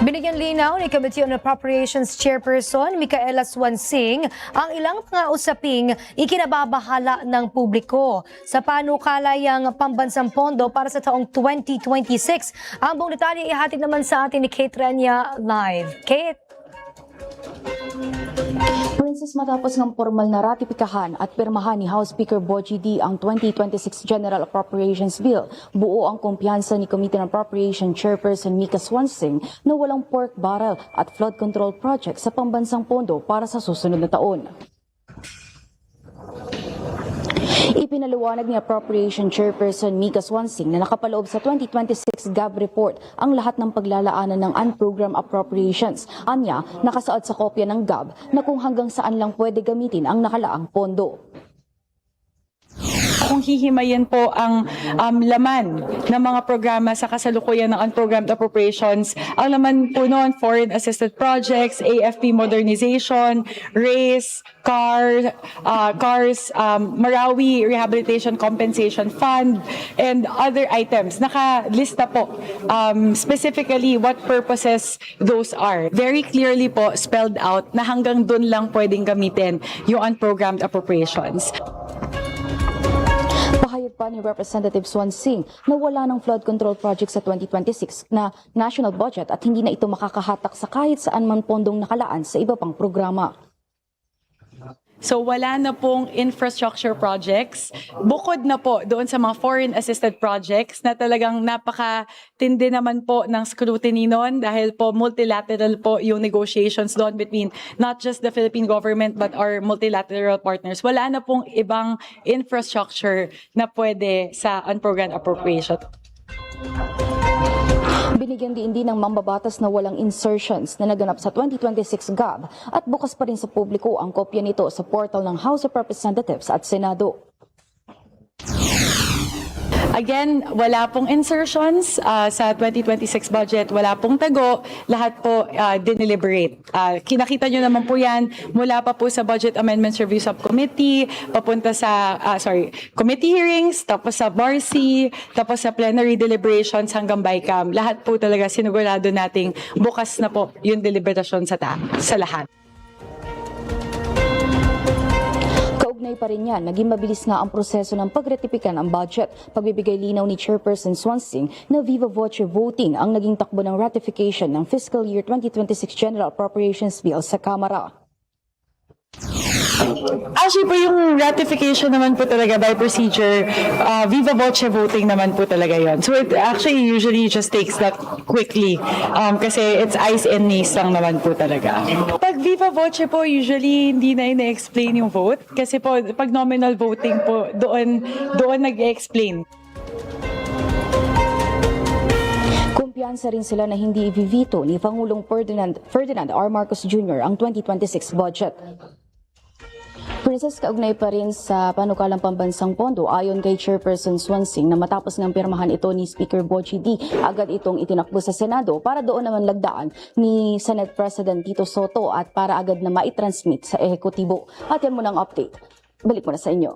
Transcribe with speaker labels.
Speaker 1: Binigyan linaw ni Committee on Appropriations Chairperson Micaela Swansing ang ilang mga usaping ikinababahala ng publiko sa panukalayang pambansang pondo para sa taong 2026. Ang buong detalye ihatid naman sa atin ni Kate Renya live. Kate?
Speaker 2: Princess, matapos ng formal na ratipikahan at pirmahan ni House Speaker Bogie D ang 2026 General Appropriations Bill, buo ang kumpiyansa ni Committee on Appropriations Chairperson Mica Swansing na walang pork barrel at flood control project sa pambansang pondo para sa susunod na taon. Ipinaliwanag ni Appropriation Chairperson Mica Swansing na nakapaloob sa 2026 GAB report ang lahat ng paglalaanan ng unprogrammed appropriations. Anya, nakasaad sa kopya ng GAB na kung hanggang saan lang pwede gamitin ang nakalaang pondo.
Speaker 3: Kung hihimayin po ang laman ng mga programa sa kasalukuyan ng unprogrammed appropriations, ang laman po noon, foreign assisted projects, AFP modernization, RACE, CARS, Marawi Rehabilitation Compensation Fund, and other items. Nakalista po specifically what purposes those are. Very clearly po spelled out na hanggang dun lang pwedeng gamitin yung unprogrammed appropriations.
Speaker 2: Pahayag pa ni Representative Swansing na wala ng flood control project sa 2026 na national budget at hindi na ito makakahatak sa kahit saan man pondong nakalaan sa iba pang programa.
Speaker 3: So wala na pong infrastructure projects, bukod na po doon sa mga foreign assisted projects na talagang napakatindi naman po ng scrutiny noon dahil po multilateral po yung negotiations doon between not just the Philippine government but our multilateral partners. Wala na pong ibang infrastructure na pwede sa unprogrammed appropriation.
Speaker 2: Binigyan din ng mambabatas na walang insertions na naganap sa 2026 GAB at bukas pa rin sa publiko ang kopya nito sa portal ng House of Representatives at Senado.
Speaker 3: Again, wala pong insertions sa 2026 budget, wala pong tago, lahat po dineliberate. Kinakita nyo naman po yan mula pa po sa Budget Amendments Review Subcommittee, papunta sa committee hearings, tapos sa BARC, tapos sa plenary deliberations hanggang BICAM. Lahat po talaga sinugurado nating bukas na po yung deliberasyon sa lahat.
Speaker 2: Kaugnay pa rin yan, naging mabilis nga ang proseso ng pagretipika ng budget. Pagbibigay linaw ni Chairperson Swansing na viva voce voting ang naging takbo ng ratification ng Fiscal Year 2026 General Appropriations Bill sa Kamara.
Speaker 3: Actually po yung ratification naman po talaga by procedure, viva voce voting naman po talaga yon. So it actually usually just takes that quickly kasi it's eyes and knees lang naman po talaga. Pag viva voce po, usually hindi na ina-explain yung vote kasi po pag nominal voting po, doon nag-explain.
Speaker 2: Kumpiyansa rin sila na hindi i-veto ni Pangulong Ferdinand R. Marcos Jr. ang 2026 budget. Princess, kaugnay pa rin sa panukalang pambansang pondo, ayon kay Chairperson Swansing na matapos ng pirmahan ito ni Speaker Bogie D, agad itong itinakbo sa Senado para doon naman lagdaan ni Senate President Tito Soto at para agad na maitransmit sa ehekutibo. At yan muna ang update. Balik muna sa inyo.